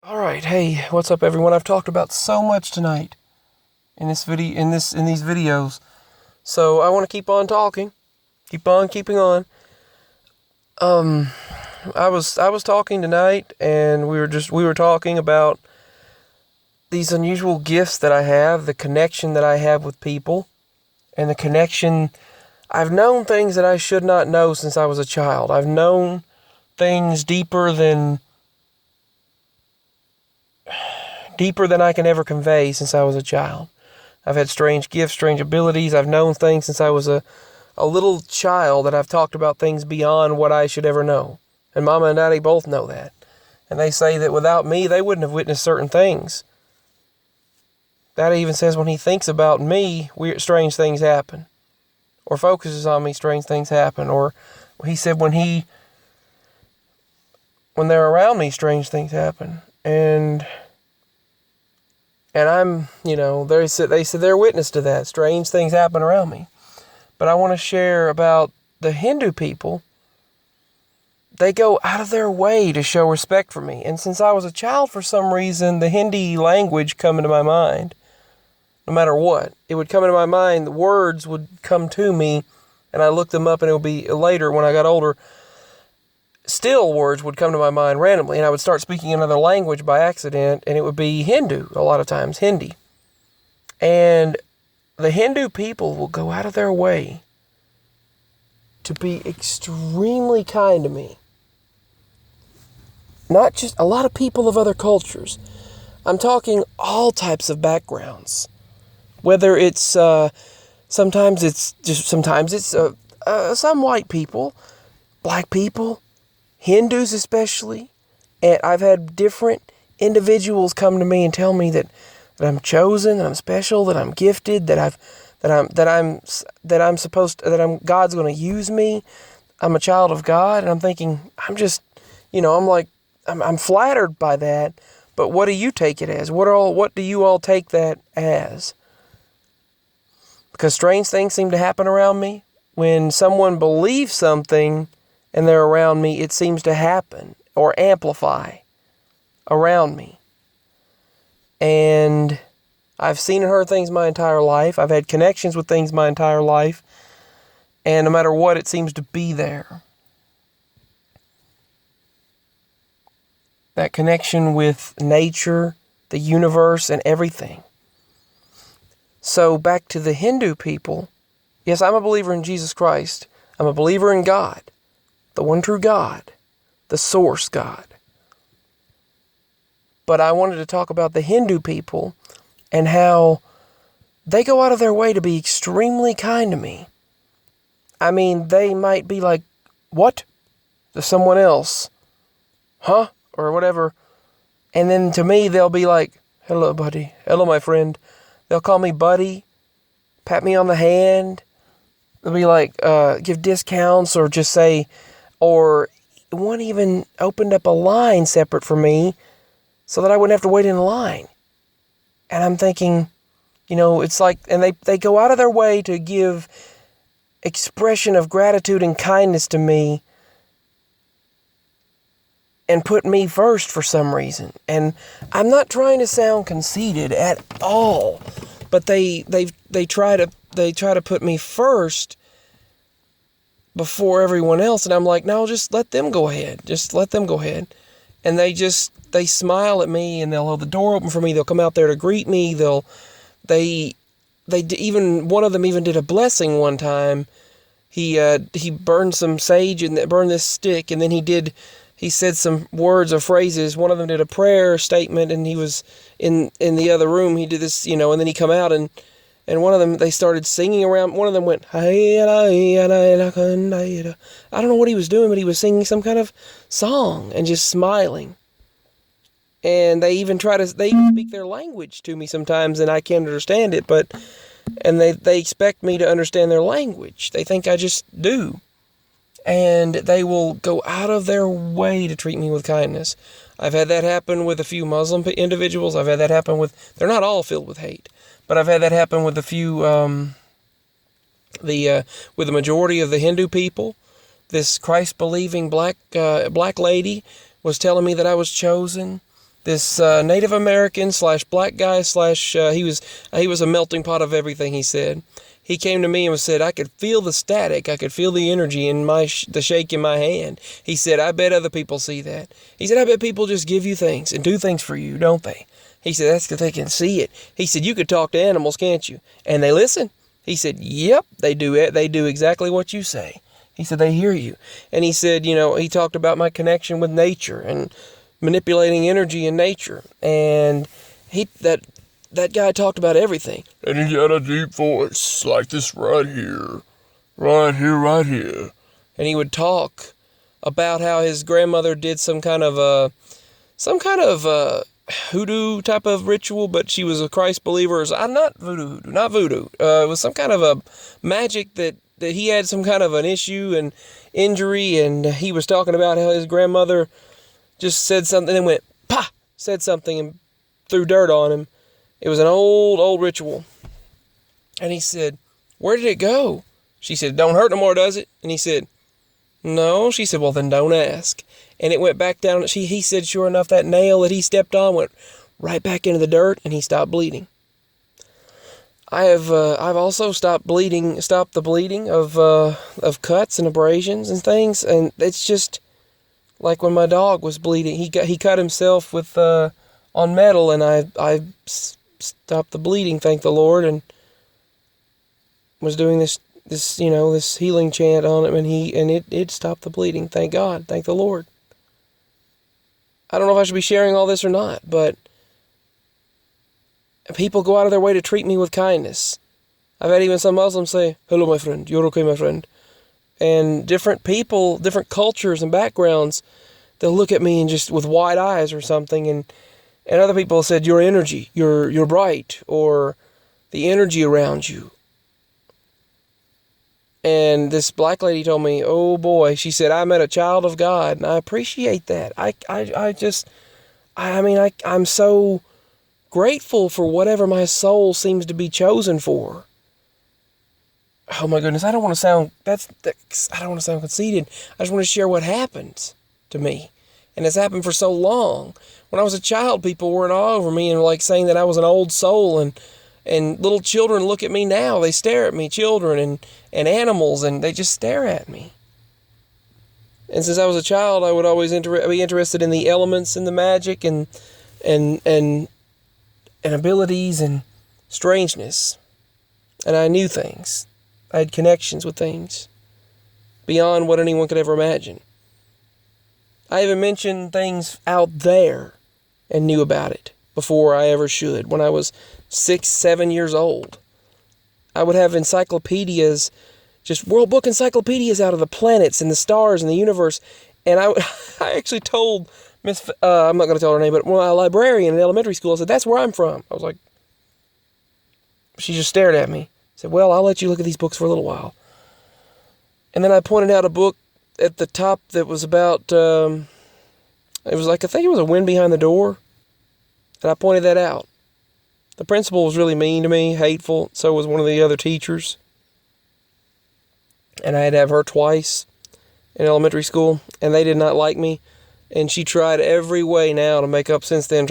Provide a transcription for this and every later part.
All right, hey, what's up, everyone? I've talked about so much tonight in these videos, so I want to keep on talking, keep on keeping on. Um, I was talking tonight, and we were talking about these unusual gifts that I have, the connection that I have with people, and the connection. I've known things that I should not know since I was a child. I've known things deeper than I can ever convey since I was a child. I've had strange gifts, strange abilities. I've known things since I was a little child that I've talked about things beyond what I should ever know. And Mama and Daddy both know that. And they say that without me, they wouldn't have witnessed certain things. Daddy even says when he thinks about me, strange things happen. Or focuses on me, strange things happen. Or he said when they're around me, strange things happen. And I'm, they said they're witness to that. Strange things happen around me. But I want to share about the Hindu people. They go out of their way to show respect for me. And since I was a child, for some reason, the Hindi language come into my mind. No matter what, it would come into my mind. The words would come to me, and I looked them up, and it would be later when I got older. Still, words would come to my mind randomly, and I would start speaking another language by accident, and it would be Hindu, a lot of times, Hindi. And the Hindu people will go out of their way to be extremely kind to me. Not just a lot of people of other cultures. I'm talking all types of backgrounds. Whether it's, sometimes it's some white people, black people, Hindus especially. And I've had different individuals come to me and tell me that I'm chosen, that I'm special, that I'm gifted, that God's going to use me. I'm a child of God, and I'm thinking, I'm flattered by that. But what do you take it as? What do you all take that as? Because strange things seem to happen around me. When someone believes something and they're around me, it seems to happen or amplify around me. And I've seen and heard things my entire life. I've had connections with things my entire life. And no matter what, it seems to be there. That connection with nature, the universe, and everything. So back to the Hindu people. Yes, I'm a believer in Jesus Christ. I'm a believer in God, the one true God, the source God. But I wanted to talk about the Hindu people and how they go out of their way to be extremely kind to me. I mean, they might be like, "What?" to someone else. "Huh?" or whatever. And then to me, they'll be like, "Hello, buddy. Hello, my friend." They'll call me buddy, pat me on the hand. They'll be like, give discounts or just say, or one even opened up a line separate for me so that I wouldn't have to wait in line. And I'm thinking, it's like, and they go out of their way to give expression of gratitude and kindness to me and put me first for some reason. And I'm not trying to sound conceited at all, but they try to put me first before everyone else, and I'm like, no, just let them go ahead. Just let them go ahead. And they smile at me, and they'll hold the door open for me. They'll come out there to greet me. Even one of them even did a blessing one time. He burned some sage and burned this stick, and then he said some words or phrases. One of them did a prayer statement, and he was in the other room. He did this, and then he come out, and one of them, they started singing around. One of them went, I don't know what he was doing, but he was singing some kind of song and just smiling. And they even speak their language to me sometimes, and I can't understand it, and they expect me to understand their language. They think I just do. And they will go out of their way to treat me with kindness. I've had that happen with a few Muslim individuals. I've had that happen they're not all filled with hate, but I've had that happen with a few, with the majority of the Hindu people. This Christ-believing black lady was telling me that I was chosen, This Native American slash black guy slash he was a melting pot of everything. He said. He came to me and said, I could feel the static. I could feel the energy in the shake in my hand. He said, I bet other people see that. He said, I bet people just give you things and do things for you, don't they? He said, that's because they can see it. He said, you could talk to animals, can't you? And they listen. He said, yep, they do it. They do exactly what you say. He said, they hear you. And he said, he talked about my connection with nature and manipulating energy in nature. And that guy talked about everything. And he had a deep voice, like this right here. Right here, right here. And he would talk about how his grandmother did some kind of hoodoo type of ritual, but she was a Christ believer. Not voodoo. It was some kind of a magic that he had some kind of an issue and injury, and he was talking about how his grandmother just said something and went, "Pah!" said something and threw dirt on him. It was an old ritual. And he said, where did it go? She said, don't hurt no more, does it? And he said, no. She said, well, then don't ask. And it went back down. He said, sure enough, that nail that he stepped on went right back into the dirt, and he stopped bleeding. I've also stopped the bleeding of cuts and abrasions and things. And it's just like when my dog was bleeding, he cut himself with, on metal, and I stopped the bleeding, thank the Lord, and was doing this healing chant on him, and it stopped the bleeding, thank God, thank the Lord. I don't know if I should be sharing all this or not, but people go out of their way to treat me with kindness. I've had even some Muslims say, hello, my friend, you're okay, my friend. And different people, different cultures and backgrounds, they'll look at me and just with wide eyes or something, and other people said, your energy, you're bright, or the energy around you. And this black lady told me, oh boy, she said, I met a child of God, and I appreciate that. I'm so grateful for whatever my soul seems to be chosen for. Oh my goodness, I don't want to sound conceited. I just want to share what happened to me. And it's happened for so long. When I was a child, people were in awe over me and like saying that I was an old soul, and little children look at me now. They stare at me, children and animals, and they just stare at me. And since I was a child, I would always be interested in the elements and the magic and abilities and strangeness. And I knew things. I had connections with things beyond what anyone could ever imagine. I even mentioned things out there and knew about it before I ever should. When I was 6, 7 years old, I would have encyclopedias, just World Book encyclopedias out of the planets and the stars and the universe. And I actually told Miss, I'm not going to tell her name, but my librarian in elementary school, I said, that's where I'm from. I was like, she just stared at me. I said, well, I'll let you look at these books for a little while. And then I pointed out a book at the top that was about, it was like, I think it was A Wind Behind the Door. And I pointed that out. The principal was really mean to me, hateful. So was one of the other teachers. And I had to have her twice in elementary school. And they did not like me. And she tried every way now to make up since then.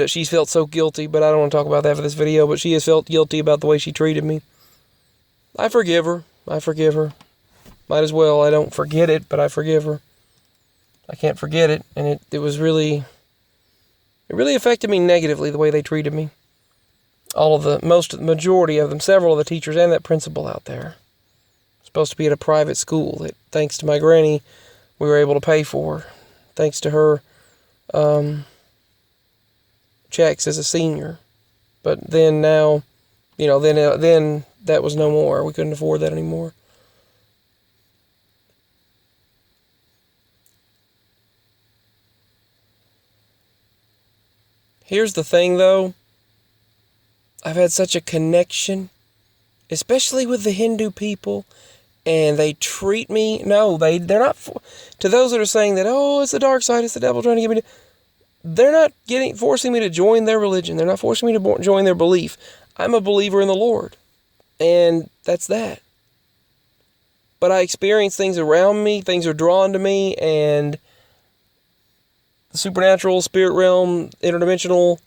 She's felt so guilty, but I don't want to talk about that for this video. But she has felt guilty about the way she treated me. I forgive her. Might as well. I don't forget it, but I forgive her. I can't forget it. And it really affected me negatively, the way they treated me. Majority of them, several of the teachers and that principal out there. Supposed to be at a private school that, thanks to my granny, we were able to pay for. Thanks to her checks as a senior. But then now, then that was no more. We couldn't afford that anymore. Here's the thing, though. I've had such a connection, especially with the Hindu people, and they treat me, they're not, to those that are saying that, oh, it's the dark side, it's the devil trying to get me to, they're not forcing me to join their religion. They're not forcing me to join their belief. I'm a believer in the Lord, and that's that. But I experience things around me, things are drawn to me, and the supernatural, spirit realm, interdimensional,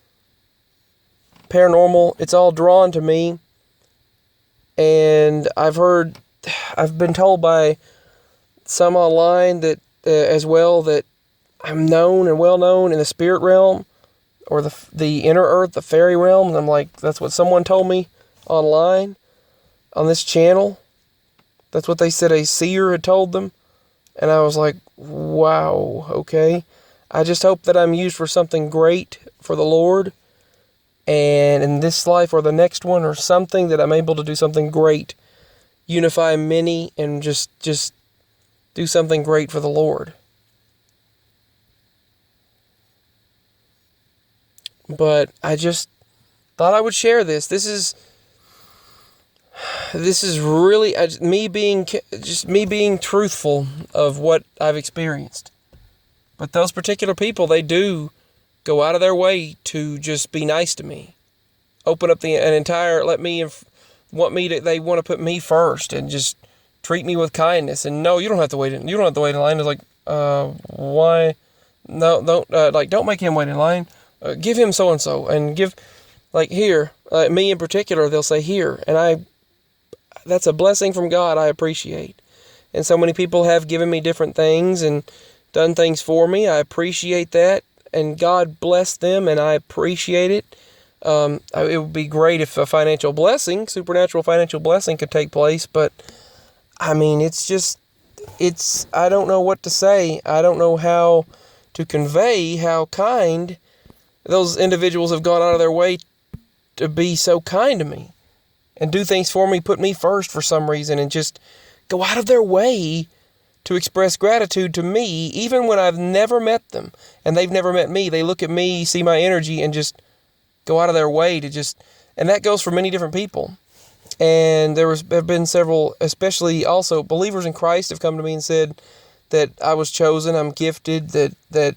paranormal, it's all drawn to me. And I've been told by some online that as well that I'm known and well known in the spirit realm or the inner earth, the fairy realm. And I'm like, that's what someone told me online on this channel. That's what they said a seer had told them. And I was like, wow, okay. I just hope that I'm used for something great for the Lord. And in this life or the next one or something, that I'm able to do something great. Unify many and just do something great for the Lord. But I just thought I would share this. This is really me being truthful of what I've experienced. But those particular people, they do go out of their way to just be nice to me. Open up they want to put me first and just treat me with kindness. And no, you don't have to wait in line. It's like, why? No, don't make him wait in line. Give him so-and-so and give, like here, me in particular, they'll say here. And that's a blessing from God I appreciate. And so many people have given me different things and done things for me. I appreciate that. And God bless them, and I appreciate it. It would be great if a supernatural financial blessing could take place. But, I mean, I don't know what to say. I don't know how to convey how kind those individuals have gone out of their way to be so kind to me and do things for me, put me first for some reason, and just go out of their way to express gratitude to me, even when I've never met them and they've never met me. They look at me, see my energy, and just go out of their way to and that goes for many different people. And have been several, especially also believers in Christ, have come to me and said that I was chosen, I'm gifted, that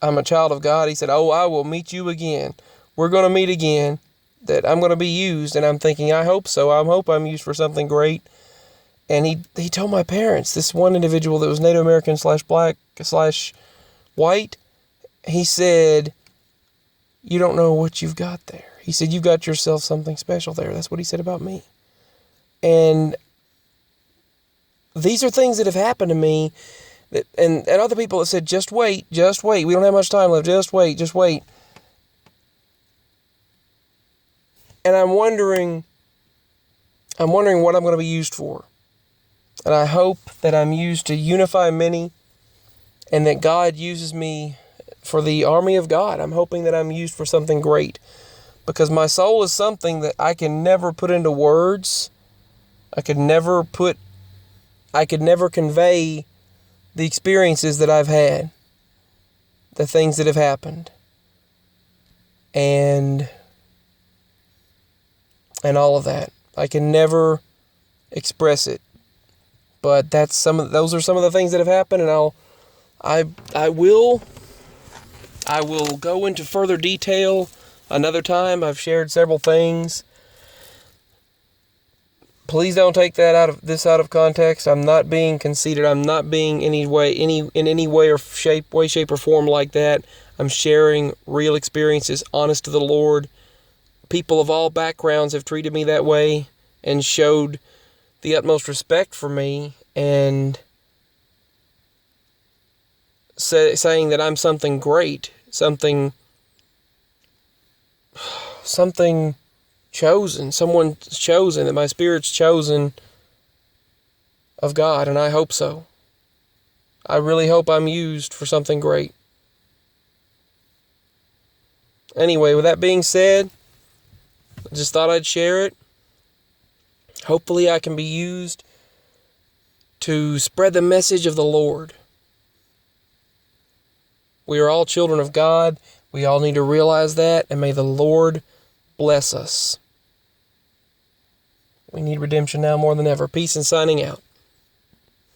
I'm a child of God. He said, "Oh, I will meet you again. We're going to meet again, that I'm going to be used." And I'm thinking, I hope so. I hope I'm used for something great. And he told my parents, this one individual that was Native American /black/white, he said, "You don't know what you've got there." He said, "You've got yourself something special there." That's what he said about me. And these are things that have happened to me, and other people that said, just wait. We don't have much time left. Just wait. And I'm wondering what I'm going to be used for. And I hope that I'm used to unify many, and that God uses me for the army of God. I'm hoping that I'm used for something great, because my soul is something that I can never put into words. I could never convey the experiences that I've had, the things that have happened, and all of that. I can never express it. But those are some of the things that have happened, and I will go into further detail another time. I've shared several things. Please don't take that out of context. I'm not being conceited. I'm not being in any way or shape or form like that. I'm sharing real experiences, honest to the Lord. People of all backgrounds have treated me that way and showed the utmost respect for me, and saying that I'm something great, something chosen, someone's chosen, that my spirit's chosen of God, and I hope so. I really hope I'm used for something great. Anyway, with that being said, I just thought I'd share it. Hopefully I can be used to spread the message of the Lord. We are all children of God. We all need to realize that, and may the Lord bless us. We need redemption now more than ever. Peace and signing out.